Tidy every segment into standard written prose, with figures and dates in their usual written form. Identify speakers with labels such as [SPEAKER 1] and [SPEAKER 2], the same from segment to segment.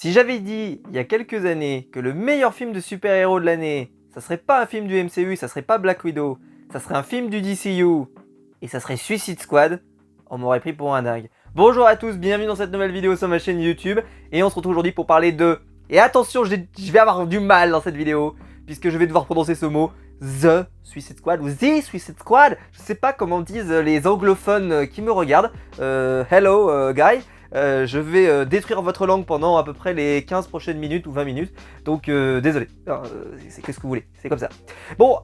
[SPEAKER 1] Si j'avais dit il y a quelques années que le meilleur film de super-héros de l'année, ça serait pas un film du MCU, ça serait pas Black Widow, ça serait un film du DCU et ça serait Suicide Squad, on m'aurait pris pour un dingue. Bonjour à tous, bienvenue dans cette nouvelle vidéo sur ma chaîne YouTube et on se retrouve aujourd'hui pour parler de... Et attention, je vais avoir du mal dans cette vidéo puisque je vais devoir prononcer ce mot, The Suicide Squad ou The Suicide Squad. Je sais pas comment disent les anglophones qui me regardent. Hello guy. Je vais détruire votre langue pendant à peu près les 15 prochaines minutes ou 20 minutes. Donc désolé, qu'est-ce que vous voulez, c'est comme ça. Bon,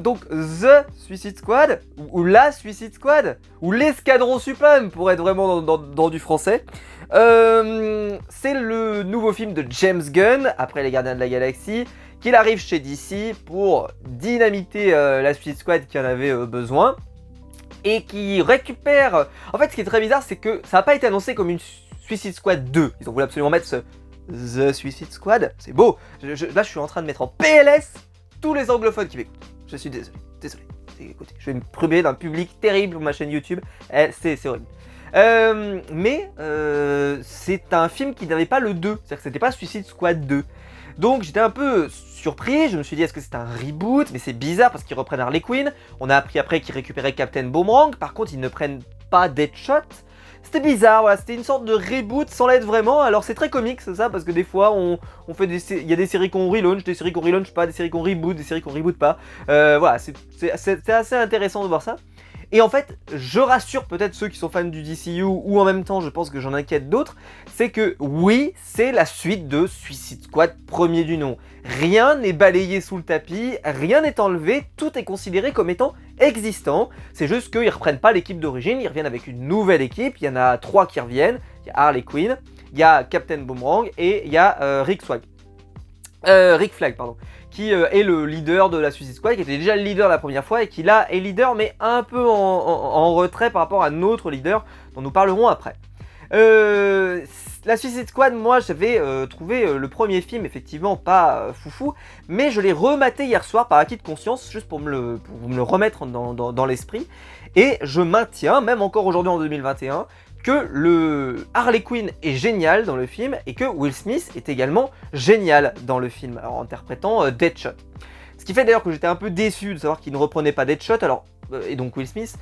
[SPEAKER 1] donc The Suicide Squad, ou la Suicide Squad, ou l'Escadron Suprême pour être vraiment dans du français. C'est le nouveau film de James Gunn, après Les Gardiens de la Galaxie, qu'il arrive chez DC pour dynamiter la Suicide Squad qui en avait besoin. Et qui récupère... En fait, ce qui est très bizarre, c'est que ça n'a pas été annoncé comme une Suicide Squad 2. Ils ont voulu absolument mettre ce The Suicide Squad. C'est beau. Là, je suis en train de mettre en PLS tous les anglophones qui m'écoutent. Je suis désolé. Désolé. Écoutez, je vais me priver d'un public terrible pour ma chaîne YouTube. C'est horrible. Mais c'est un film qui n'avait pas le 2. C'est-à-dire que c'était pas Suicide Squad 2. Donc j'étais un peu surpris, je me suis dit est-ce que c'est un reboot? Mais c'est bizarre parce qu'ils reprennent Harley Quinn. On a appris après qu'ils récupéraient Captain Boomerang. Par contre ils ne prennent pas Deadshot. C'était bizarre, voilà, c'était une sorte de reboot sans l'être vraiment. Alors c'est très comique c'est ça, parce que des fois on fait il y a des séries qu'on relaunch, des séries qu'on relaunch pas, des séries qu'on reboot, des séries qu'on reboot pas. Voilà, c'est assez intéressant de voir ça. Et en fait, je rassure peut-être ceux qui sont fans du DCU, ou en même temps je pense que j'en inquiète d'autres, c'est que oui, c'est la suite de Suicide Squad premier du nom. Rien n'est balayé sous le tapis, rien n'est enlevé, tout est considéré comme étant existant. C'est juste qu'ils ne reprennent pas l'équipe d'origine, ils reviennent avec une nouvelle équipe, il y en a 3 qui reviennent, il y a Harley Quinn, il y a Captain Boomerang et il y a Rick Flag, pardon, qui est le leader de la Suicide Squad, qui était déjà le leader la première fois et qui là est leader mais un peu en retrait par rapport à notre leader dont nous parlerons après. La Suicide Squad, moi j'avais trouvé le premier film effectivement pas foufou, mais je l'ai rematé hier soir par acquis de conscience, juste pour me le remettre dans l'esprit, et je maintiens, même encore aujourd'hui en 2021, que le Harley Quinn est génial dans le film et que Will Smith est également génial dans le film, alors, en interprétant Deadshot. Ce qui fait d'ailleurs que j'étais un peu déçu de savoir qu'il ne reprenait pas Deadshot, alors, et donc Will Smith,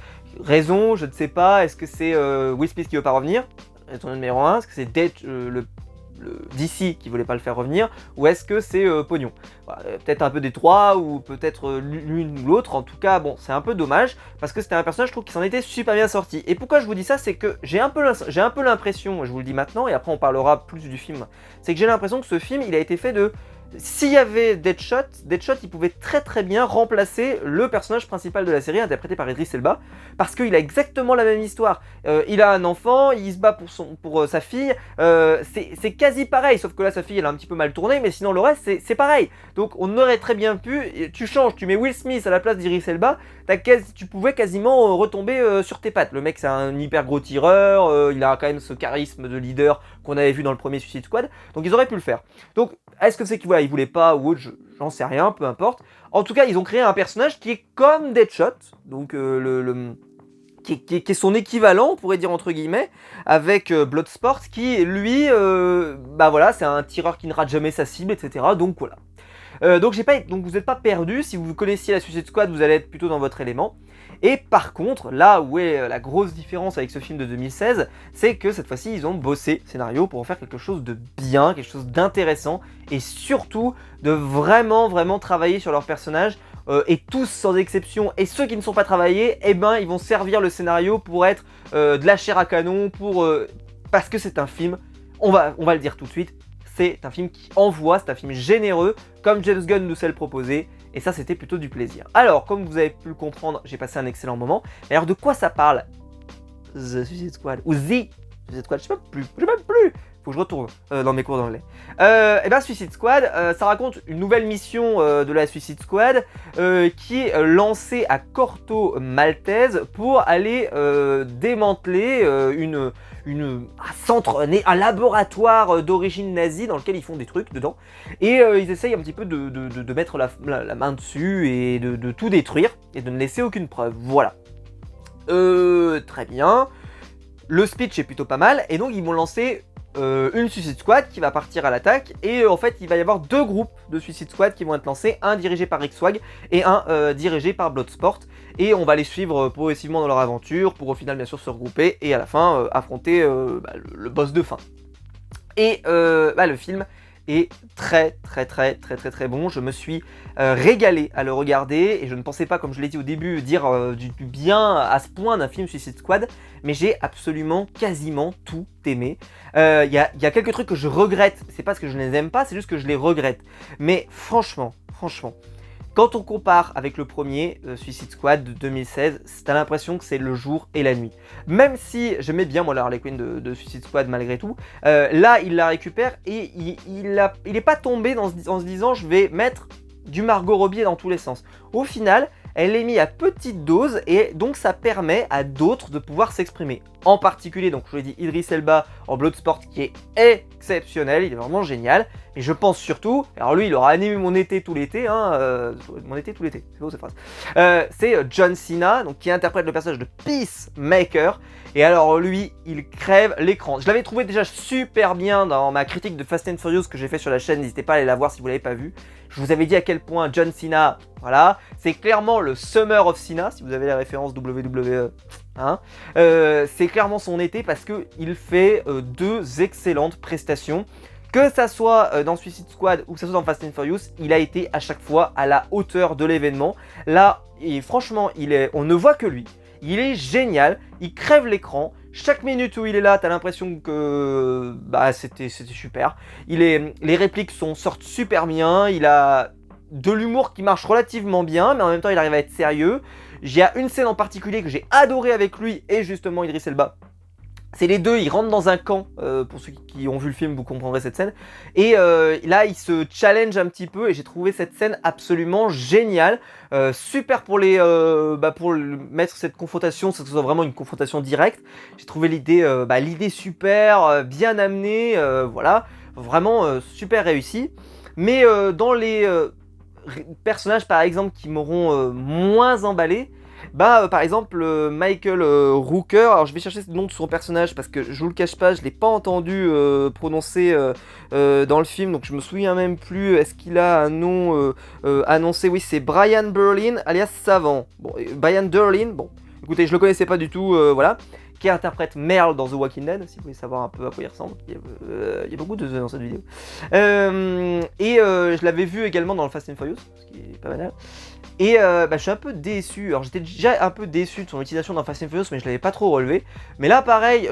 [SPEAKER 1] raison, je ne sais pas, est-ce que c'est Will Smith qui veut pas revenir? Raison numéro 1, est-ce que c'est le DC qui voulait pas le faire revenir, ou est-ce que c'est Pognon? Voilà, peut-être un peu des trois, ou peut-être l'une ou l'autre. En tout cas, bon, c'est un peu dommage, parce que c'était un personnage, je trouve, qui s'en était super bien sorti. Et pourquoi je vous dis ça, c'est que j'ai un peu l'impression, je vous le dis maintenant, et après on parlera plus du film, c'est que j'ai l'impression que ce film, il a été fait de... S'il y avait Deadshot, il pouvait très bien remplacer le personnage principal de la série, interprété par Idris Elba, parce qu'il a exactement la même histoire. Il a un enfant, il se bat pour sa fille, c'est quasi pareil, sauf que là sa fille elle a un petit peu mal tourné, mais sinon le reste c'est pareil. Donc on aurait très bien pu, tu changes, tu mets Will Smith à la place d'Idris Elba, tu pouvais quasiment retomber sur tes pattes. Le mec c'est un hyper gros tireur, il a quand même ce charisme de leader qu'on avait vu dans le premier Suicide Squad, donc ils auraient pu le faire. Donc est-ce que c'est qu'ils voilà, voulaient pas ou autre, j'en sais rien, peu importe. En tout cas, ils ont créé un personnage qui est comme Deadshot, donc qui est son équivalent, on pourrait dire entre guillemets, avec Bloodsport, qui lui, bah voilà, c'est un tireur qui ne rate jamais sa cible, etc. Donc voilà. Donc vous n'êtes pas perdu, si vous connaissiez la Suicide Squad, vous allez être plutôt dans votre élément. Et par contre, là où est la grosse différence avec ce film de 2016, c'est que cette fois-ci, ils ont bossé le scénario pour en faire quelque chose de bien, quelque chose d'intéressant, et surtout de vraiment travailler sur leurs personnages, et tous sans exception, et ceux qui ne sont pas travaillés, eh ben ils vont servir le scénario pour être de la chair à canon, parce que c'est un film, on va le dire tout de suite, c'est un film qui envoie, c'est un film généreux, comme James Gunn nous sait le proposer, et ça c'était plutôt du plaisir. Alors, comme vous avez pu le comprendre, j'ai passé un excellent moment. Mais alors de quoi ça parle The Suicide Squad, ou The Suicide Squad, je sais même plus, faut que je retourne dans mes cours d'anglais. Et bien Suicide Squad, ça raconte une nouvelle mission de la Suicide Squad qui est lancée à Corto Maltese pour aller démanteler un laboratoire d'origine nazie dans lequel ils font des trucs dedans. Et ils essayent un petit peu de mettre la main dessus et de tout détruire et de ne laisser aucune preuve. Voilà. Très bien. Le speech est plutôt pas mal et donc ils m'ont lancé une Suicide Squad qui va partir à l'attaque et en fait il va y avoir 2 groupes de Suicide Squad qui vont être lancés, un dirigé par Rick Swag et un dirigé par Bloodsport, et on va les suivre progressivement dans leur aventure pour au final bien sûr se regrouper et à la fin affronter le boss de fin. Et le film est très bon, je me suis régalé à le regarder et je ne pensais pas, comme je l'ai dit au début, dire du bien à ce point d'un film Suicide Squad, mais j'ai absolument quasiment tout aimé. Il y a quelques trucs que je regrette, c'est pas parce que je ne les aime pas, c'est juste que je les regrette, mais franchement, quand on compare avec le premier Suicide Squad de 2016, t'as l'impression que c'est le jour et la nuit. Même si j'aimais bien moi la Harley Quinn de Suicide Squad malgré tout, là il la récupère et il est pas tombé en se disant je vais mettre du Margot Robbie dans tous les sens. Au final, elle est mise à petite dose et donc ça permet à d'autres de pouvoir s'exprimer. En particulier, donc je vous l'ai dit, Idris Elba en Bloodsport qui est exceptionnel, il est vraiment génial. Mais je pense surtout, alors lui il aura animé mon été tout l'été, mon été tout l'été, c'est beau cette phrase. C'est John Cena, donc qui interprète le personnage de Peacemaker. Et alors lui, il crève l'écran. Je l'avais trouvé déjà super bien dans ma critique de Fast and Furious que j'ai fait sur la chaîne, n'hésitez pas à aller la voir si vous l'avez pas vu. Je vous avais dit à quel point John Cena, voilà, c'est clairement le Summer of Cena, si vous avez la référence WWE. C'est clairement son été parce qu'il fait 2 excellentes prestations. Que ça soit dans Suicide Squad ou que ça soit dans Fast and Furious, il a été à chaque fois à la hauteur de l'événement. Là, et franchement, on ne voit que lui. Il est génial, il crève l'écran. Chaque minute où il est là, t'as l'impression que c'était super. Les répliques sortent super bien. Il a de l'humour qui marche relativement bien, mais en même temps, il arrive à être sérieux. Il y a une scène en particulier que j'ai adoré avec lui et justement Idris Elba. C'est les deux, ils rentrent dans un camp, pour ceux qui ont vu le film, vous comprendrez cette scène. Et là, ils se challenge un petit peu et j'ai trouvé cette scène absolument géniale. Super pour mettre cette confrontation, que ce soit vraiment une confrontation directe. J'ai trouvé l'idée super, bien amenée, voilà. Vraiment super réussi. Mais dans les personnages, par exemple, qui m'auront moins emballé, par exemple Michael Rooker, alors je vais chercher le nom de son personnage parce que je vous le cache pas, je l'ai pas entendu prononcer dans le film, donc je me souviens même plus, est-ce qu'il a un nom annoncé? Oui, c'est Brian Berlin alias Savant. Bon, Brian Derlin, bon, écoutez, je le connaissais pas du tout, voilà, qui interprète Merle dans The Walking Dead, si vous voulez savoir un peu à quoi il ressemble, il y a beaucoup de dans cette vidéo. Je l'avais vu également dans le Fast and Furious, ce qui est pas banal. Et je suis un peu déçu, alors j'étais déjà un peu déçu de son utilisation dans Fast and Furious, mais je l'avais pas trop relevé. Mais là pareil,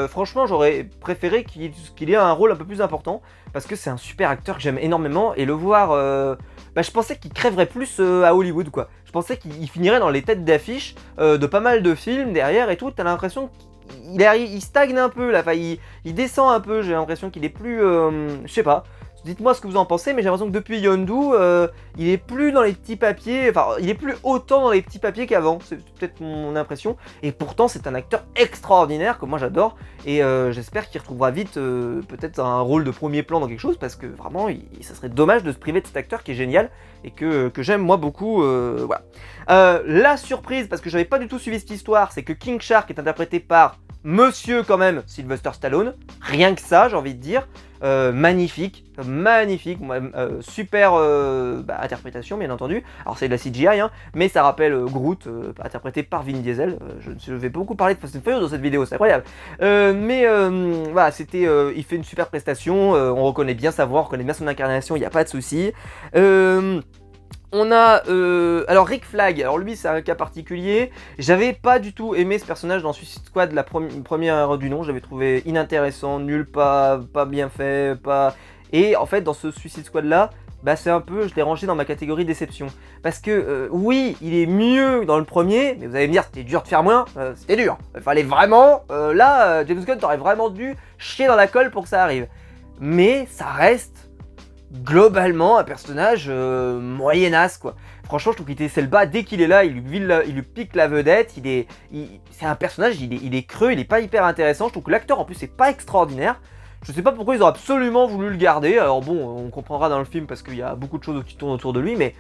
[SPEAKER 1] franchement j'aurais préféré qu'il ait un rôle un peu plus important, parce que c'est un super acteur que j'aime énormément, et le voir, je pensais qu'il crèverait plus à Hollywood quoi. Je pensais qu'il finirait dans les têtes d'affiche de pas mal de films derrière et tout, t'as l'impression qu'il stagne un peu là, enfin il descend un peu, j'ai l'impression qu'il est plus, je sais pas. Dites-moi ce que vous en pensez, mais j'ai l'impression que depuis Yondu, il est plus dans les petits papiers, enfin, il est plus autant dans les petits papiers qu'avant, c'est peut-être mon impression, et pourtant c'est un acteur extraordinaire que moi j'adore, et j'espère qu'il retrouvera vite peut-être un rôle de premier plan dans quelque chose, parce que vraiment, ça serait dommage de se priver de cet acteur qui est génial, et que j'aime moi beaucoup, voilà. La surprise, parce que j'avais pas du tout suivi cette histoire, c'est que King Shark est interprété par Monsieur quand même Sylvester Stallone, rien que ça j'ai envie de dire, magnifique, super interprétation bien entendu, alors c'est de la CGI mais ça rappelle Groot, interprété par Vin Diesel, je vais beaucoup parler de Fast and Furious dans cette vidéo, c'est incroyable, voilà, il fait une super prestation, on reconnaît bien sa voix, on reconnaît bien son incarnation, il n'y a pas de souci. On a alors Rick Flag, alors lui c'est un cas particulier, j'avais pas du tout aimé ce personnage dans Suicide Squad, la première heure du nom, j'avais trouvé inintéressant, nul, pas bien fait, et en fait dans ce Suicide Squad là, c'est un peu, je l'ai rangé dans ma catégorie déception, parce que oui il est mieux dans le premier, mais vous allez me dire c'était dur de faire moins, c'était dur, il fallait vraiment, James Gunn t'aurais vraiment dû chier dans la colle pour que ça arrive, mais ça reste globalement un personnage moyenasse quoi. Franchement je trouve qu'Idris Elba dès qu'il est là il lui pique la vedette, c'est un personnage, il est creux, il est pas hyper intéressant, je trouve que l'acteur en plus c'est pas extraordinaire. Je sais pas pourquoi ils ont absolument voulu le garder, alors bon on comprendra dans le film parce qu'il y a beaucoup de choses qui tournent autour de lui, mais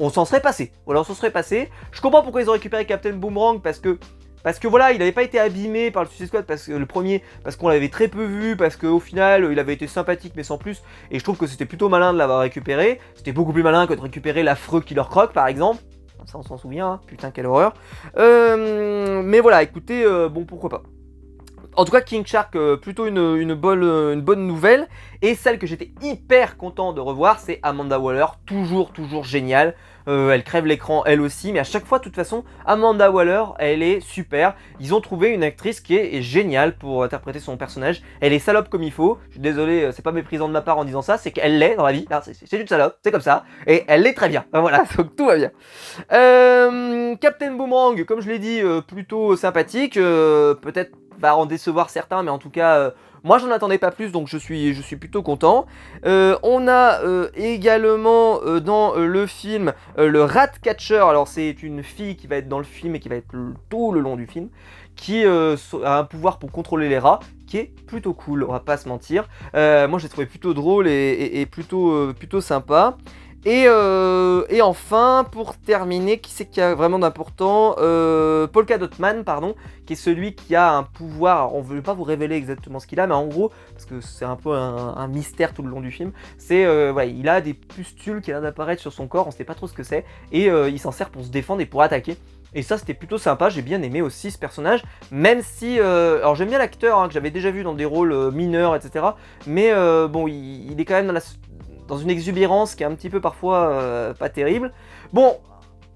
[SPEAKER 1] on s'en serait passé, voilà on s'en serait passé. Je comprends pourquoi ils ont récupéré Captain Boomerang parce que parce que voilà, il n'avait pas été abîmé par le Suicide Squad, parce que le premier, parce qu'on l'avait très peu vu, parce qu'au final, il avait été sympathique mais sans plus, et je trouve que c'était plutôt malin de l'avoir récupéré. C'était beaucoup plus malin que de récupérer l'affreux Killer Croc par exemple. Ça on s'en souvient, hein. Putain quelle horreur. Mais voilà, écoutez, bon pourquoi pas. En tout cas, King Shark, plutôt une bonne nouvelle. Et celle que j'étais hyper content de revoir, c'est Amanda Waller, toujours géniale. Elle crève l'écran elle aussi, mais à chaque fois, de toute façon, Amanda Waller, elle est super. Ils ont trouvé une actrice qui est géniale pour interpréter son personnage. Elle est salope comme il faut. Je suis désolé, c'est pas méprisant de ma part en disant ça, c'est qu'elle l'est dans la vie. C'est une salope, c'est comme ça. Et elle l'est très bien. Voilà, donc tout va bien. Captain Boomerang, comme je l'ai dit, plutôt sympathique. Peut-être va en décevoir certains, mais en tout cas, moi j'en attendais pas plus, donc je suis plutôt content. On a également dans le film le Ratcatcher. Alors c'est une fille qui va être dans le film et qui va être tout le long du film, qui a un pouvoir pour contrôler les rats, qui est plutôt cool, on va pas se mentir. Moi j'ai trouvé plutôt drôle et plutôt sympa. Et enfin, pour terminer, qui c'est qui a vraiment d'important, Polka Dot Man, pardon, qui est celui qui a un pouvoir. Alors, on ne veut pas vous révéler exactement ce qu'il a, mais en gros, parce que c'est un peu un mystère tout le long du film, c'est voilà, il a des pustules qui viennent d'apparaître sur son corps, on ne sait pas trop ce que c'est, et il s'en sert pour se défendre et pour attaquer. Et ça c'était plutôt sympa, j'ai bien aimé aussi ce personnage, même si, alors j'aime bien l'acteur, hein, que j'avais déjà vu dans des rôles mineurs, etc. Mais bon, il est quand même dans une exubérance qui est un petit peu parfois pas terrible. Bon,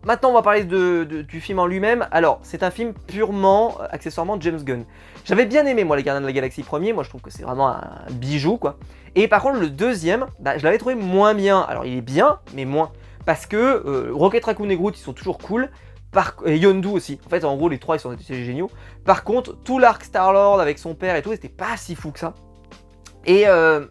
[SPEAKER 1] maintenant on va parler du film en lui-même. Alors, c'est un film purement, accessoirement James Gunn. J'avais bien aimé moi les Gardiens de la Galaxie premier, moi je trouve que c'est vraiment un bijou quoi. Et par contre le deuxième, bah, je l'avais trouvé moins bien. Alors il est bien, mais moins. Parce que Rocket Raccoon et Groot ils sont toujours cool. Et Yondu aussi. En fait en gros les trois ils sont géniaux. Par contre, tout l'arc Star-Lord avec son père et tout, c'était pas si fou que ça. Et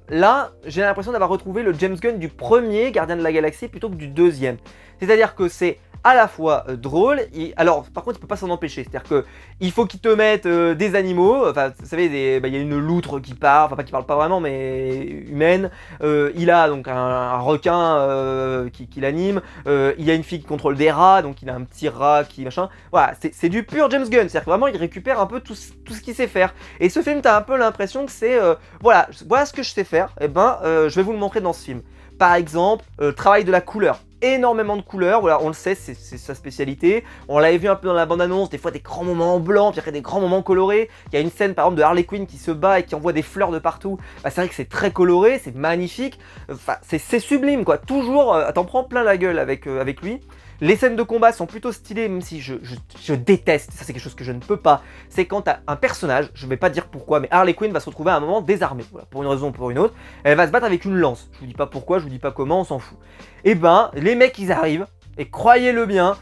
[SPEAKER 1] là, j'ai l'impression d'avoir retrouvé le James Gunn du premier Gardien de la Galaxie plutôt que du deuxième. C'est-à-dire que c'est à la fois drôle, alors par contre il peut pas s'en empêcher, c'est-à-dire que il faut qu'ils te mettent des animaux, enfin vous savez, il y a une loutre qui parle, enfin pas qui parle pas vraiment mais humaine, il a donc un requin qui l'anime, il y a une fille qui contrôle des rats, donc il a un petit rat qui machin, voilà, c'est du pur James Gunn, c'est-à-dire que vraiment il récupère un peu tout ce qu'il sait faire. Et ce film t'as un peu l'impression que c'est, voilà ce que je sais faire, et ben je vais vous le montrer dans ce film. Par exemple, travail de la couleur. Énormément de couleurs, voilà, on le sait, c'est sa spécialité. On l'avait vu un peu dans la bande-annonce, des fois des grands moments en blanc, puis après des grands moments colorés. Il y a une scène par exemple de Harley Quinn qui se bat et qui envoie des fleurs de partout. Bah, c'est vrai que c'est très coloré, c'est magnifique, enfin, c'est sublime quoi. Toujours, t'en prends plein la gueule avec lui. Les scènes de combat sont plutôt stylées, même si je déteste, ça c'est quelque chose que je ne peux pas, c'est quand t'as un personnage, je vais pas dire pourquoi, mais Harley Quinn va se retrouver à un moment désarmée, voilà, pour une raison ou pour une autre, elle va se battre avec une lance, je vous dis pas pourquoi, je vous dis pas comment, on s'en fout. Et ben, les mecs ils arrivent, et croyez-le bien,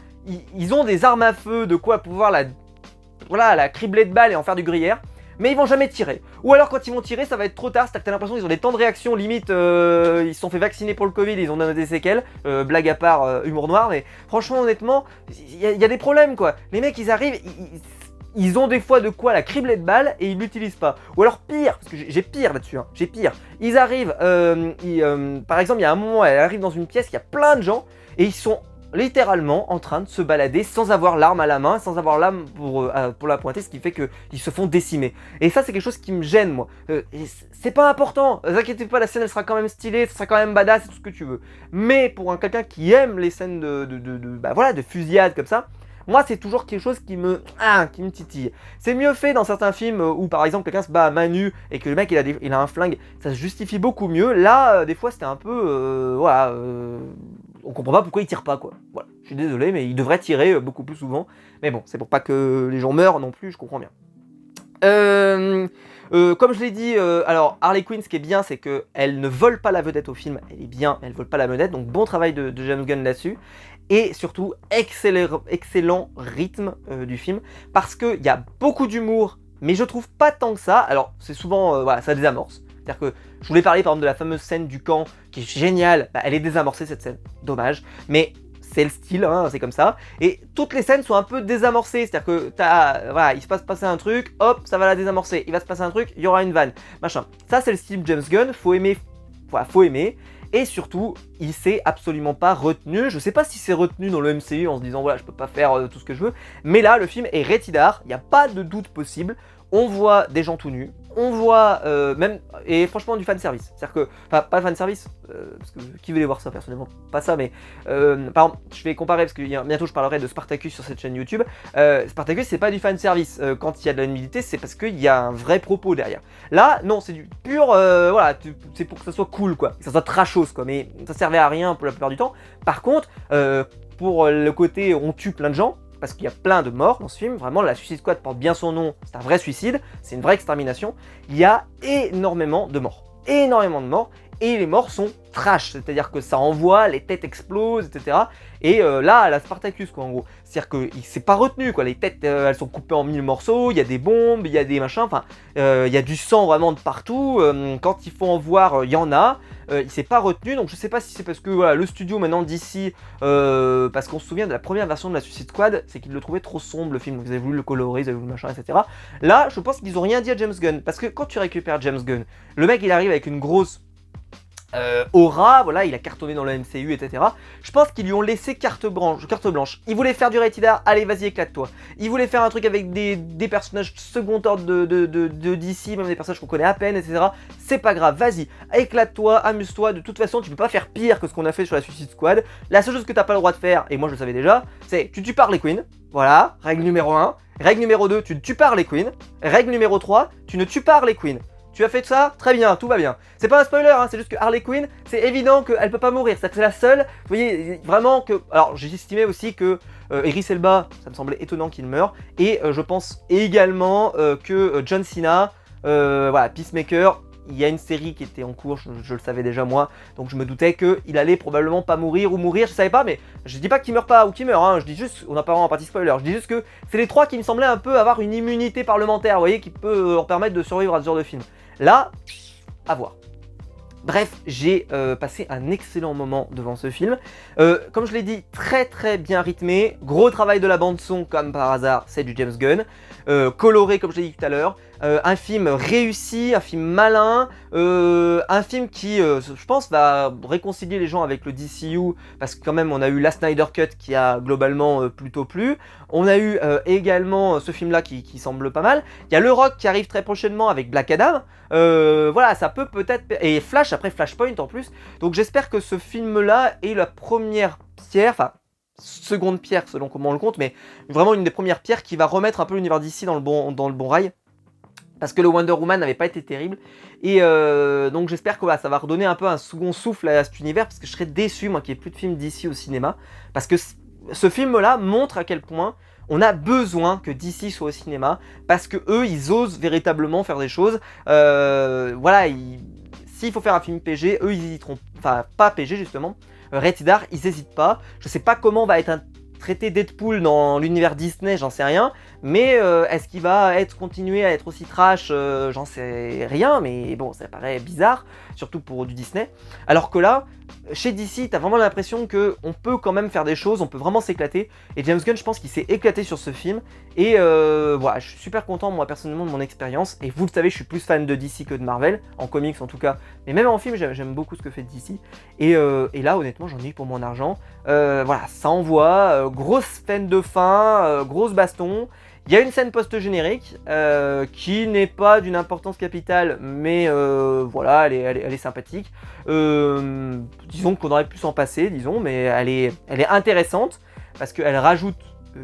[SPEAKER 1] ils ont des armes à feu, de quoi pouvoir la cribler de balles et en faire du gruyère, mais ils vont jamais tirer. Ou alors quand ils vont tirer, ça va être trop tard, c'est-à-dire que t'as l'impression qu'ils ont des temps de réaction, limite ils se sont fait vacciner pour le Covid, ils ont des séquelles, blague à part, humour noir, mais franchement honnêtement, il y a des problèmes quoi. Les mecs ils arrivent, ils ont des fois de quoi la cribler de balles et ils l'utilisent pas. Ou alors pire, parce que j'ai pire là-dessus, hein, j'ai pire. Ils arrivent, par exemple il y a un moment, elle arrive dans une pièce, il y a plein de gens, et ils sont littéralement en train de se balader sans avoir l'arme à la main, sans avoir l'arme pour la pointer, ce qui fait qu'ils se font décimer. Et ça c'est quelque chose qui me gêne moi. C'est pas important, ne vous inquiétez pas, la scène elle sera quand même stylée, ça sera quand même badass, c'est tout ce que tu veux. Mais pour quelqu'un qui aime les scènes de fusillade comme ça, moi c'est toujours quelque chose qui me titille. C'est mieux fait dans certains films où par exemple quelqu'un se bat à main nue et que le mec il a un flingue, ça se justifie beaucoup mieux. Là des fois c'était un peu on comprend pas pourquoi il tire pas quoi. Voilà, je suis désolé mais il devrait tirer beaucoup plus souvent. Mais bon, c'est pour pas que les gens meurent non plus, je comprends bien. Comme je l'ai dit, alors Harley Quinn, ce qui est bien, c'est qu'elle ne vole pas la vedette au film, elle est bien, elle vole pas la vedette, donc bon travail de James Gunn là-dessus. Et surtout, excellent rythme du film, parce qu'il y a beaucoup d'humour, mais je trouve pas tant que ça. Alors, c'est souvent, voilà, ça désamorce. C'est-à-dire que je voulais parler par exemple de la fameuse scène du camp, qui est géniale, bah, elle est désamorcée cette scène, dommage, mais c'est le style, hein, c'est comme ça. Et toutes les scènes sont un peu désamorcées, c'est-à-dire que voilà, il se passe passer un truc, hop, ça va la désamorcer. Il va se passer un truc, il y aura une vanne, machin. Ça c'est le style James Gunn, faut aimer, voilà, faut aimer. et surtout, il s'est absolument pas retenu. Je sais pas si c'est retenu dans le MCU en se disant voilà, je peux pas faire tout ce que je veux, mais là, le film est rated R, il n'y a pas de doute possible. On voit des gens tout nus, on voit même, et franchement, du fanservice. C'est-à-dire que, enfin, pas fanservice, parce que qui veut les voir ça personnellement, pas ça, mais par exemple, je vais comparer, parce que bientôt je parlerai de Spartacus sur cette chaîne YouTube. Spartacus, c'est pas du fanservice. Quand il y a de la nudité, c'est parce qu'il y a un vrai propos derrière. Là, non, c'est du pur, voilà, c'est pour que ça soit cool, quoi, que ça soit trashos, quoi, mais ça servait à rien pour la plupart du temps. Par contre, pour le côté on tue plein de gens, parce qu'il y a plein de morts dans ce film, vraiment la Suicide Squad porte bien son nom, c'est un vrai suicide, c'est une vraie extermination, il y a énormément de morts, et les morts sont trash, c'est-à-dire que ça envoie, les têtes explosent, etc. Et là, la Spartacus, quoi, en gros, c'est-à-dire qu'il s'est pas retenu, quoi, les têtes, elles sont coupées en 1000 morceaux, il y a des bombes, il y a des machins, enfin, il y a du sang vraiment de partout, quand il faut en voir, il y en a. Il s'est pas retenu, donc je sais pas si c'est parce que voilà, le studio maintenant d'ici, parce qu'on se souvient de la première version de la Suicide Squad, c'est qu'ils le trouvaient trop sombre le film, donc ils avaient voulu le colorer, ils avaient voulu le machin, etc. Là, je pense qu'ils ont rien dit à James Gunn, parce que quand tu récupères James Gunn, le mec il arrive avec une grosse aura, voilà, il a cartonné dans le MCU, etc. Je pense qu'ils lui ont laissé carte blanche. Il voulait faire du rated R, allez vas-y éclate-toi. Il voulait faire un truc avec des personnages second ordre de DC, même des personnages qu'on connaît à peine, etc. C'est pas grave, vas-y, éclate-toi, amuse-toi, de toute façon tu peux pas faire pire que ce qu'on a fait sur la Suicide Squad. La seule chose que t'as pas le droit de faire, et moi je le savais déjà, c'est tu tues pas Harley Quinn, voilà, règle numéro 1. Règle numéro 2, tu ne tues pas Harley Quinn. Règle numéro 3, tu ne tues pas Harley Quinn. Tu as fait ça? Très bien, tout va bien. C'est pas un spoiler, hein, c'est juste que Harley Quinn, c'est évident qu'elle peut pas mourir. C'est la seule. Vous voyez, vraiment que. Alors, j'ai estimé aussi que Idris Elba, ça me semblait étonnant qu'il meure. Et je pense également que John Cena, voilà, Peacemaker. Il y a une série qui était en cours, je le savais déjà moi, donc je me doutais qu'il allait probablement pas mourir ou mourir, je savais pas, mais je dis pas qu'il meurt pas ou qu'il meurt, hein, je dis juste, on n'a pas vraiment un parti spoiler, je dis juste que c'est les trois qui me semblaient un peu avoir une immunité parlementaire, vous voyez, qui peut leur permettre de survivre à ce genre de film. Là, à voir. Bref, j'ai passé un excellent moment devant ce film. Comme je l'ai dit, très très bien rythmé. Gros travail de la bande son, comme par hasard, c'est du James Gunn. Coloré, comme je l'ai dit tout à l'heure. Un film réussi, un film malin. Un film qui, je pense, va réconcilier les gens avec le DCU. Parce que quand même, on a eu la Snyder Cut qui a globalement plutôt plu. On a eu également ce film-là qui semble pas mal. Il y a Le Rock qui arrive très prochainement avec Black Adam. Voilà, ça peut peut-être... Et Flash, après Flashpoint en plus. Donc j'espère que ce film-là est la première pierre, enfin, seconde pierre selon comment on le compte, mais vraiment une des premières pierres qui va remettre un peu l'univers d'ici dans le bon rail. Parce que le Wonder Woman n'avait pas été terrible. Et donc j'espère que voilà, ça va redonner un peu un second souffle à cet univers. Parce que je serais déçu, moi, qu'il n'y ait plus de films d'ici au cinéma. Parce que ce film-là montre à quel point on a besoin que DC soit au cinéma. Parce que eux, ils osent véritablement faire des choses. Voilà, s'il faut faire un film PG, eux, ils hésiteront. Enfin, pas PG, justement. Rated R, ils n'hésitent pas. Je sais pas comment va être traité Deadpool dans l'univers Disney, j'en sais rien. Mais est-ce qu'il va continuer à être aussi trash? J'en sais rien, mais bon, ça paraît bizarre, surtout pour du Disney. Alors que là, chez DC, t'as vraiment l'impression qu'on peut quand même faire des choses, on peut vraiment s'éclater. Et James Gunn, je pense qu'il s'est éclaté sur ce film. Et voilà, je suis super content, moi, personnellement, de mon expérience. Et vous le savez, je suis plus fan de DC que de Marvel, en comics en tout cas. Mais même en film, j'aime beaucoup ce que fait DC. Et là, honnêtement, j'en ai eu pour mon argent. Voilà, ça envoie. Grosse scène de fin, grosse baston. Il y a une scène post-générique qui n'est pas d'une importance capitale, mais voilà, elle est sympathique. Disons qu'on aurait pu s'en passer, disons, mais elle est intéressante parce qu'elle rajoute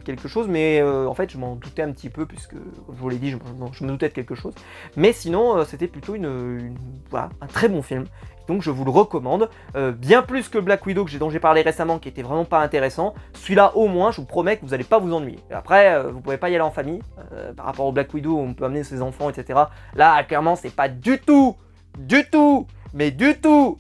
[SPEAKER 1] quelque chose, mais en fait je m'en doutais un petit peu puisque, comme je vous l'ai dit, je me doutais de quelque chose. Mais sinon, c'était plutôt voilà, un très bon film. Donc je vous le recommande, bien plus que Black Widow dont j'ai parlé récemment, qui était vraiment pas intéressant. Celui-là au moins, je vous promets que vous n'allez pas vous ennuyer. Et après, vous pouvez pas y aller en famille, par rapport au Black Widow, on peut amener ses enfants, etc. Là, clairement, c'est pas du tout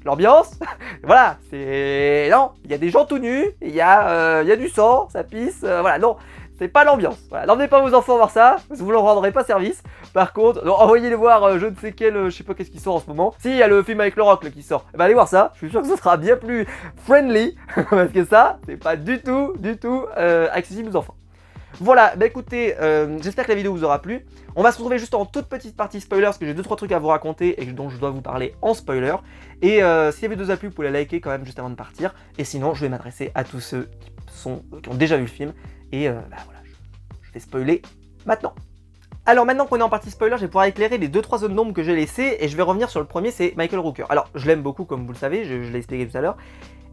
[SPEAKER 1] l'ambiance. Voilà, c'est... Non, il y a des gens tout nus, il y a du sang, ça pisse, voilà, non. C'est pas l'ambiance. Voilà. N'emmenez pas vos enfants voir ça, vous leur rendrez pas service. Par contre, envoyez-les voir je ne sais quel, je sais pas qu'est-ce qui sort en ce moment. Si, il y a le film avec le Rock là, qui sort. Eh ben, allez voir ça, je suis sûr que ce sera bien plus friendly. Parce que ça, c'est pas du tout accessible aux enfants. Voilà, bah écoutez, j'espère que la vidéo vous aura plu. On va se retrouver juste en toute petite partie spoiler parce que j'ai 2-3 trucs à vous raconter et dont je dois vous parler en spoiler. Et si la vidéo vous a plu, vous pouvez la liker quand même juste avant de partir. Et sinon, je vais m'adresser à tous ceux qui ont déjà vu le film. Et bah voilà, je vais spoiler maintenant. Alors maintenant qu'on est en partie spoiler, je vais pouvoir éclairer les 2-3 zones d'ombre que j'ai laissées et je vais revenir sur le premier, c'est Michael Rooker. Alors je l'aime beaucoup comme vous le savez, je l'ai expliqué tout à l'heure.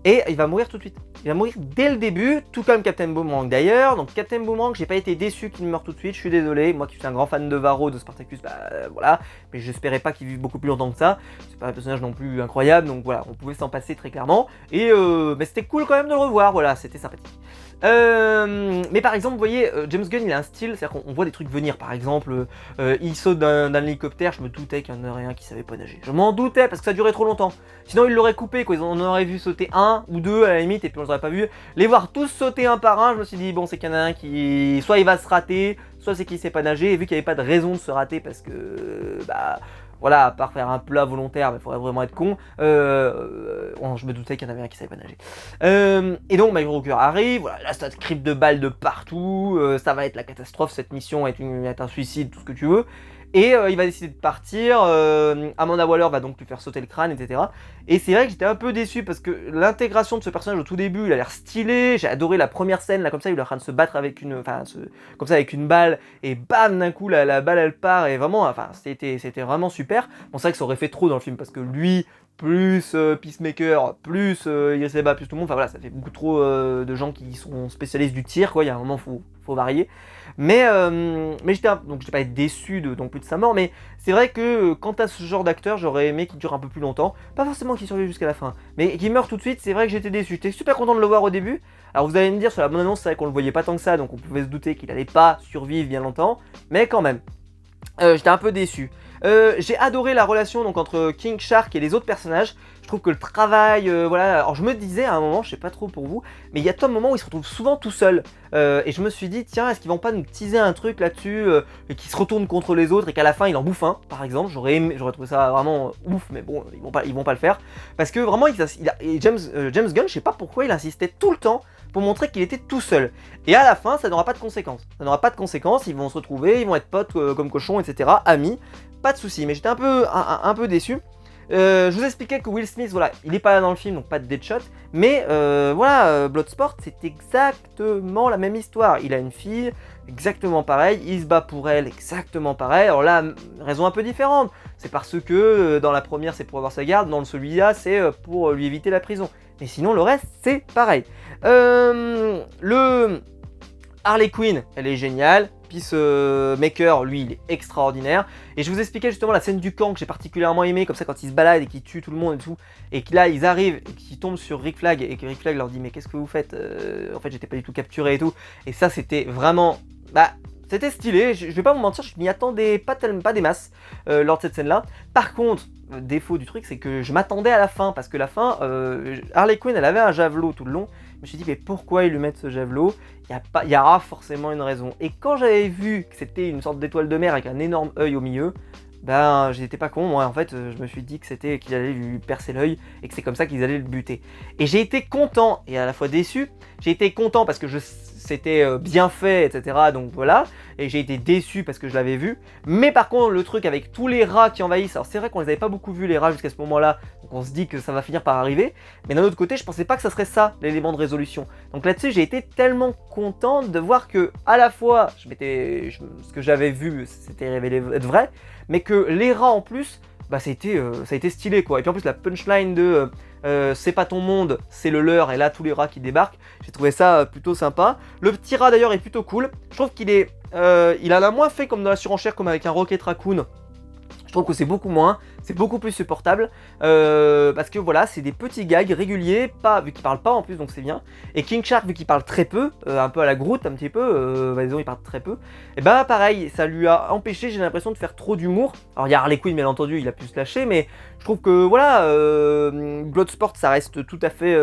[SPEAKER 1] Et il va mourir tout de suite. Il va mourir dès le début, tout comme Captain Boomerang d'ailleurs. Donc Captain Boomerang, j'ai pas été déçu qu'il meure tout de suite, je suis désolé. Moi qui suis un grand fan de Varro, de Spartacus, bah voilà. Mais j'espérais pas qu'il vive beaucoup plus longtemps que ça. C'est pas un personnage non plus incroyable, donc voilà, on pouvait s'en passer très clairement. Et mais c'était cool quand même de le revoir, voilà, c'était sympathique. Mais par exemple, vous voyez, James Gunn il a un style, c'est-à-dire qu'on voit des trucs venir. Par exemple, il saute d'un hélicoptère, je me doutais qu'il y en aurait un qui savait pas nager. Je m'en doutais parce que ça durait trop longtemps. Sinon, il l'aurait coupé, quoi. Ils en auraient vu sauter un ou deux à la limite, et puis on les aurait pas vu. Les voir tous sauter un par un, je me suis dit, bon, c'est qu'il y en a un qui. Soit il va se rater, soit c'est qu'il sait pas nager. Et vu qu'il n'y avait pas de raison de se rater parce que. Bah. Voilà, à part faire un plat volontaire, il faudrait vraiment être con. Je me doutais qu'il y en avait un qui savait pas nager. Et donc, Michael Rooker arrive, voilà, là, ça te cripe de balles de partout, ça va être la catastrophe, cette mission est un suicide, tout ce que tu veux. Et il va décider de partir, Amanda Waller va donc lui faire sauter le crâne, etc. Et c'est vrai que j'étais un peu déçu parce que l'intégration de ce personnage au tout début, il a l'air stylé, j'ai adoré la première scène, là comme ça, il est en train de se battre avec une, comme ça avec une balle, et bam, d'un coup, la balle elle part, et vraiment, enfin, c'était vraiment super. Bon, c'est vrai que ça aurait fait trop dans le film parce que lui, plus Peacemaker, plus Idris Elba, plus tout le monde, enfin voilà, ça fait beaucoup trop de gens qui sont spécialistes du tir, quoi, il y a un moment, faut varier. Mais donc j'étais pas déçu non plus de sa mort, mais c'est vrai que quant à ce genre d'acteur, j'aurais aimé qu'il dure un peu plus longtemps. Pas forcément qu'il survive jusqu'à la fin, mais qu'il meurt tout de suite, c'est vrai que j'étais déçu. J'étais super content de le voir au début. Alors vous allez me dire, sur la bonne annonce, c'est vrai qu'on le voyait pas tant que ça, donc on pouvait se douter qu'il allait pas survivre bien longtemps, mais quand même. J'étais un peu déçu. J'ai adoré la relation donc entre King Shark et les autres personnages. Je trouve que le travail, voilà. Alors je me disais à un moment, je sais pas trop pour vous, mais il y a tout un moment où il se retrouve souvent tout seul. Et je me suis dit, tiens, est-ce qu'ils vont pas nous teaser un truc là-dessus, et qui se retourne contre les autres et qu'à la fin il en bouffe un, par exemple. J'aurais trouvé ça vraiment ouf, mais bon, ils vont pas le faire. Parce que vraiment, et James Gunn, je sais pas pourquoi il insistait tout le temps pour montrer qu'il était tout seul. Et à la fin, ça n'aura pas de conséquences. Ça n'aura pas de conséquences, ils vont se retrouver, ils vont être potes comme cochons, etc. Amis, pas de soucis. Mais j'étais un peu déçu. Je vous expliquais que Will Smith, voilà, il n'est pas là dans le film, donc pas de Deadshot. Mais voilà, Bloodsport, c'est exactement la même histoire. Il a une fille, exactement pareil, il se bat pour elle, exactement pareil. Alors là, raison un peu différente. C'est parce que dans la première, c'est pour avoir sa garde, dans celui-là, c'est pour lui éviter la prison. Mais sinon, le reste, c'est pareil. Le Harley Quinn, elle est géniale. Peacemaker, lui, il est extraordinaire. Et je vous expliquais justement la scène du camp que j'ai particulièrement aimé, comme ça quand ils se baladent et qu'ils tuent tout le monde et tout, et que là ils arrivent et qu'ils tombent sur Rick Flag et que Rick Flag leur dit mais qu'est-ce que vous faites, en fait j'étais pas du tout capturé et tout. Et ça c'était vraiment, c'était stylé. Je vais pas vous mentir, je m'y attendais pas des masses lors de cette scène là. Par contre, défaut du truc, c'est que je m'attendais à la fin, parce que la fin, Harley Quinn elle avait un javelot tout le long. Je me suis dit mais pourquoi ils lui mettent ce javelot? Il y aura forcément une raison. Et quand j'avais vu que c'était une sorte d'étoile de mer avec un énorme œil au milieu, ben j'étais pas con, moi en fait je me suis dit que c'était qu'il allait lui percer l'œil et que c'est comme ça qu'ils allaient le buter. Et j'ai été content et à la fois déçu. J'ai été content parce que c'était bien fait, etc. Donc voilà. Et j'ai été déçu parce que je l'avais vu. Mais par contre, le truc avec tous les rats qui envahissent, alors c'est vrai qu'on les avait pas beaucoup vus les rats jusqu'à ce moment-là, donc on se dit que ça va finir par arriver. Mais d'un autre côté, je pensais pas que ça serait ça l'élément de résolution. Donc là-dessus, j'ai été tellement content de voir que à la fois, ce que j'avais vu, c'était révélé être vrai, mais que les rats en plus, bah ça a été stylé quoi. Et puis en plus la punchline de c'est pas ton monde, c'est le leur, et là tous les rats qui débarquent, j'ai trouvé ça plutôt sympa. Le petit rat d'ailleurs est plutôt cool. Je trouve qu'il est, il en a moins fait comme dans la surenchère, comme avec un Rocket Raccoon. Je trouve que c'est beaucoup moins, c'est beaucoup plus supportable, parce que voilà, c'est des petits gags réguliers, vu qu'il parle pas en plus, donc c'est bien. Et King Shark, vu qu'il parle très peu, un peu à la Groot, un petit peu, disons il parle très peu, et bah pareil, ça lui a empêché, j'ai l'impression, de faire trop d'humour. Alors il y a Harley Quinn, bien entendu, il a pu se lâcher, mais je trouve que voilà, Bloodsport, ça reste tout à fait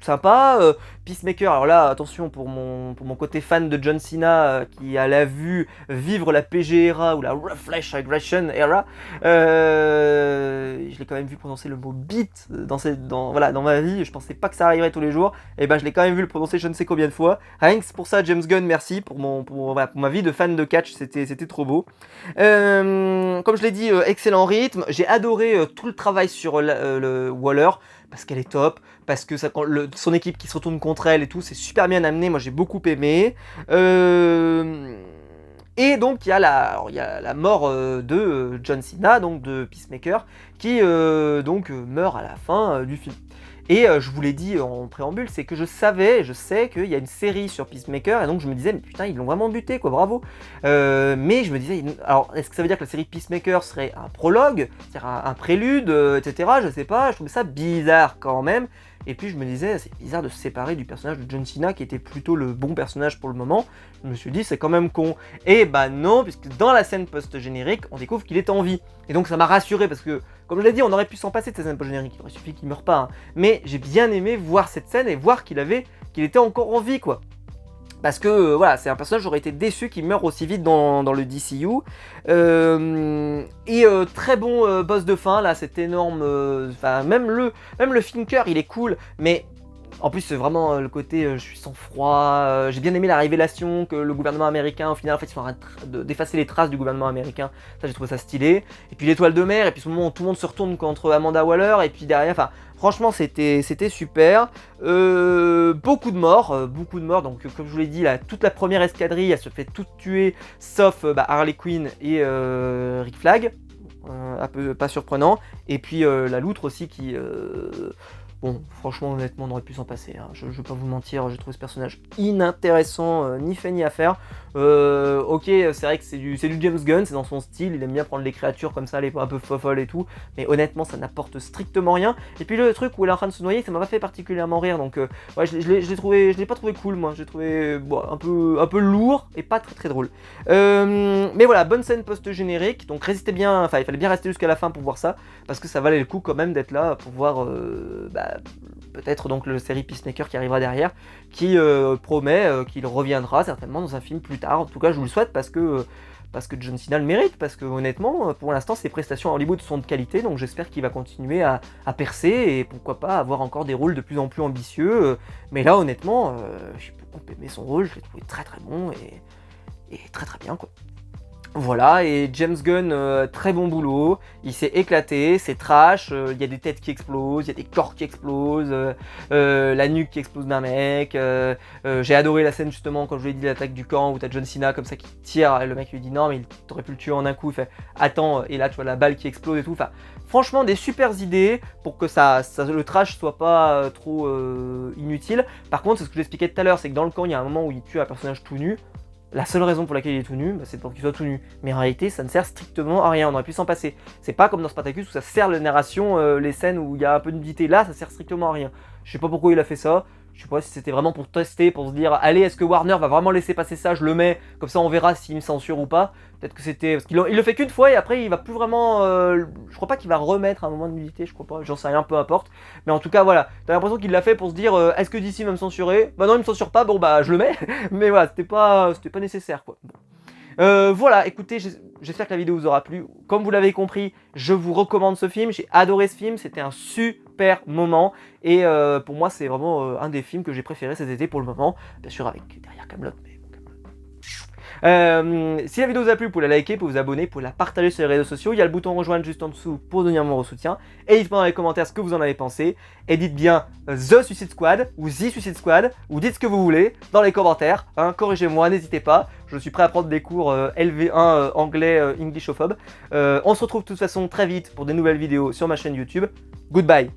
[SPEAKER 1] sympa. Peacemaker, alors là, attention pour mon côté fan de John Cena qui l'a vu vivre la PG era ou la Flash Aggression era, je l'ai quand même vu prononcer le mot beat dans ma vie. Je pensais pas que ça arriverait tous les jours. Et ben je l'ai quand même vu le prononcer je ne sais combien de fois. Rien que pour ça, James Gunn, merci pour ma vie de fan de catch, c'était trop beau. Comme je l'ai dit, excellent rythme. J'ai adoré tout le travail sur le Waller, parce qu'elle est top, parce que son équipe qui se retourne contre elle et tout, c'est super bien amené, moi j'ai beaucoup aimé. Et donc il y a la mort de John Cena, donc de Peacemaker, qui meurt à la fin du film. Et je vous l'ai dit en préambule, c'est que je sais qu'il y a une série sur Peacemaker, et donc je me disais, mais putain, ils l'ont vraiment buté, quoi, bravo. Mais je me disais, alors, est-ce que ça veut dire que la série Peacemaker serait un prologue, c'est-à-dire un prélude, etc. Je sais pas, je trouvais ça bizarre quand même. Et puis je me disais, c'est bizarre de se séparer du personnage de John Cena, qui était plutôt le bon personnage pour le moment. Je me suis dit, c'est quand même con. Et bah non, puisque dans la scène post-générique, on découvre qu'il est en vie. Et donc ça m'a rassuré, parce que, comme je l'ai dit, on aurait pu s'en passer de cette scène post-générique, il aurait suffi qu'il meure pas. Hein. Mais j'ai bien aimé voir cette scène et voir qu'il était encore en vie, quoi. Parce que voilà, c'est un personnage, j'aurais été déçu qu'il meure aussi vite dans le DCU. Très bon boss de fin, là, cet énorme... même le Thinker, il est cool, mais... En plus, c'est vraiment le côté je suis sans froid. J'ai bien aimé la révélation que le gouvernement américain, au final, en fait, ils sont en train d'effacer les traces du gouvernement américain. Ça, j'ai trouvé ça stylé. Et puis l'étoile de mer, et puis ce moment où tout le monde se retourne contre Amanda Waller, et puis derrière, enfin, franchement, c'était super. Beaucoup de morts. Donc, comme je vous l'ai dit, là, toute la première escadrille, elle se fait toute tuer, sauf Harley Quinn et Rick Flag. Un peu pas surprenant. Et puis la loutre aussi qui... Bon, franchement, honnêtement, on aurait pu s'en passer. Hein. Je vais pas vous mentir, j'ai trouvé ce personnage inintéressant, ni fait ni à faire. Ok, c'est vrai que c'est du James Gunn, c'est dans son style, il aime bien prendre les créatures comme ça, les un peu folles et tout. Mais honnêtement, ça n'apporte strictement rien. Et puis le truc où elle est en train de se noyer, ça m'a pas fait particulièrement rire. Donc, ouais, je l'ai pas trouvé cool, moi. Je l'ai trouvé un peu lourd et pas très très drôle. Mais voilà, bonne scène post-générique. Donc, restez bien, enfin, il fallait bien rester jusqu'à la fin pour voir ça, parce que ça valait le coup quand même d'être là pour voir. Peut-être donc le série Peacemaker qui arrivera derrière, qui promet qu'il reviendra certainement dans un film plus tard. En tout cas, je vous le souhaite parce que John Cena le mérite, parce que honnêtement, pour l'instant, ses prestations à Hollywood sont de qualité, donc j'espère qu'il va continuer à percer et pourquoi pas avoir encore des rôles de plus en plus ambitieux. Mais là, honnêtement, j'ai beaucoup aimé son rôle, je l'ai trouvé très très bon et très très bien, quoi. Voilà, et James Gunn, très bon boulot, il s'est éclaté, c'est trash, il y a des têtes qui explosent, il y a des corps qui explosent, la nuque qui explose d'un mec, j'ai adoré la scène justement quand je vous ai dit l'attaque du camp où t'as John Cena comme ça qui tire, le mec lui dit non mais il t'aurait pu le tuer en un coup, il fait attends, et là tu vois la balle qui explose et tout, enfin franchement des super idées pour que le trash soit pas trop inutile. Par contre, c'est ce que j'expliquais tout à l'heure, c'est que dans le camp il y a un moment où il tue un personnage tout nu. La seule raison pour laquelle il est tout nu, c'est pour qu'il soit tout nu. Mais en réalité, ça ne sert strictement à rien, on aurait pu s'en passer. C'est pas comme dans Spartacus où ça sert la narration, les scènes où il y a un peu de nudité. Là, ça sert strictement à rien. Je sais pas pourquoi il a fait ça. Je sais pas si c'était vraiment pour tester, pour se dire allez, est-ce que Warner va vraiment laisser passer ça, je le mets, comme ça on verra s'il me censure ou pas. Peut-être que c'était... Parce qu'il le fait qu'une fois et après il va plus vraiment... Je crois pas qu'il va remettre un moment de nudité, je crois pas, j'en sais rien, peu importe. Mais en tout cas voilà, t'as l'impression qu'il l'a fait pour se dire est-ce que DC va me censurer? Bah non, il me censure pas, bon bah je le mets. Mais voilà, c'était pas nécessaire quoi. Bon. Voilà, écoutez, j'espère que la vidéo vous aura plu. Comme vous l'avez compris, je vous recommande ce film. J'ai adoré ce film, c'était un super moment. Et pour moi, c'est vraiment un des films que j'ai préféré cet été pour le moment. Bien sûr, avec derrière Kaamelott, mais si la vidéo vous a plu, vous pouvez la liker, vous pouvez vous abonner, vous pouvez la partager sur les réseaux sociaux. Il y a le bouton rejoindre juste en dessous pour donner un mon soutien. Et dites moi dans les commentaires ce que vous en avez pensé. Et dites bien The Suicide Squad ou The Suicide Squad, ou dites ce que vous voulez dans les commentaires. Hein, corrigez-moi, n'hésitez pas. Je suis prêt à prendre des cours LV1 anglais Englishophobe. On se retrouve de toute façon très vite pour des nouvelles vidéos sur ma chaîne YouTube. Goodbye.